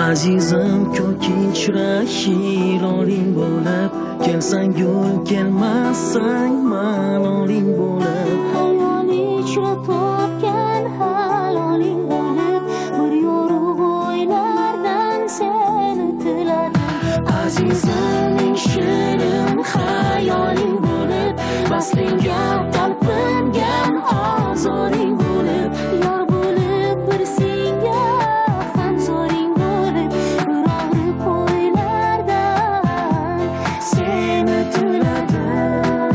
Azizim ko'kinchira hiloling bo'lib, kelsang yo'l, kelmasang maloling bo'lib, hayol ichra topgan haloling bo'lib, bir yorug' o'ylardan seni tiladim. azizimning shirin hayoling bo'lib, vaslinga talpingan ozoring bo'lib, Yor bo'lib bir senga ham zoring bo'lib, bir og'riq o'ylardan seni tiladim.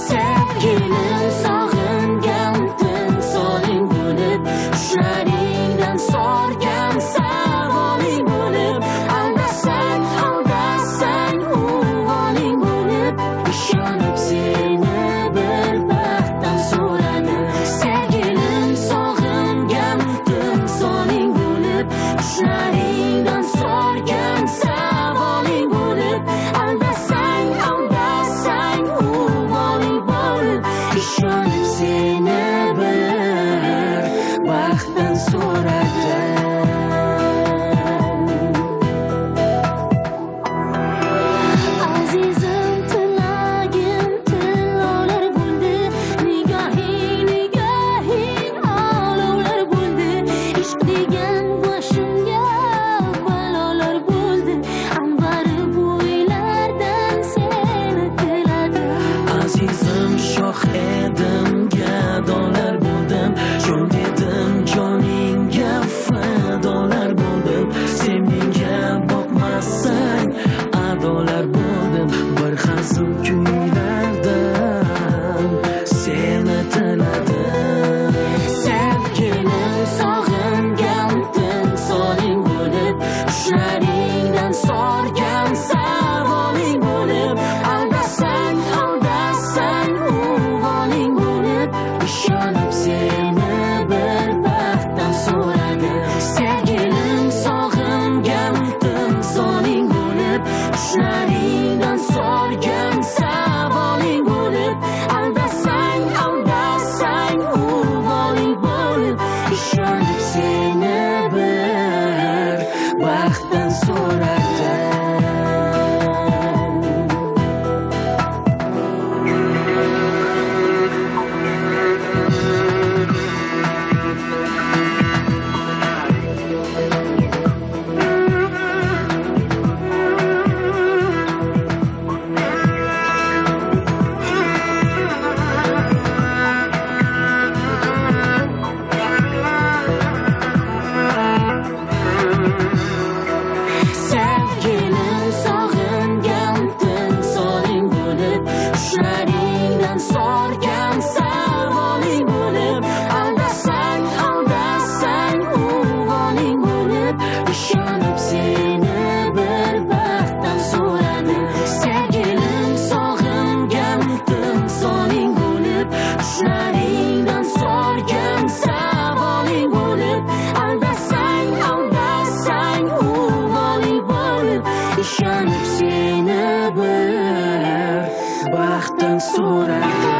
Sevgilim sog'ingan timsoling bo'lib, tushlaringdan sorgan savoling bo'lib, aldasang uvoling bo'lib, ishonib seni bir baxtdan so'radim. Sevgilim sog'ingan timsoling bo'lib, tushlaringdan sorgan savoling bo'lib, aldasang uvoling bo'lib, ishonib seni bir baxtdan so'radim. Azizim tilagim tillovlar bo'ldi, nigohing olovlar bo'ldi, ishq degan boshimga balolar bo'ldi, anbari bo'ylardan seni tiladim. Azizim shoh edim, gadolar bo'ldim, jon dedim, joningga fidolar bo'ldim, sevgingga boqmasang adolar bo'ldim, bir hazil kuylardan seni tiladim. Sevgilim sog'ingan timsoling bo'lib, tushlaringdan sorgan savoling bo'lib, aldasang uvoling bo'lib, ishonib seni bir baxtdan so'radim. Sevgilim sog'ingan timsoling bo'lib, tushlaringdan sorgan savoling bo'lib, aldasang uvoling bo'lib, ishonib seni bir baxtdan so'radim. Sevgilim sog'ingan timsoling bo'lib, tushlaringdan sorgan savoling bo'lib, aldasang uvoling bo'lib, ishonib seni bir baxtdan so'radim. Sevgilim sog'ingan timsoling bo'lib, tushlaringdan sorgan savoling bo'lib, aldasang uvoling bo'lib, ishonib seni bir baxtdan so'radim.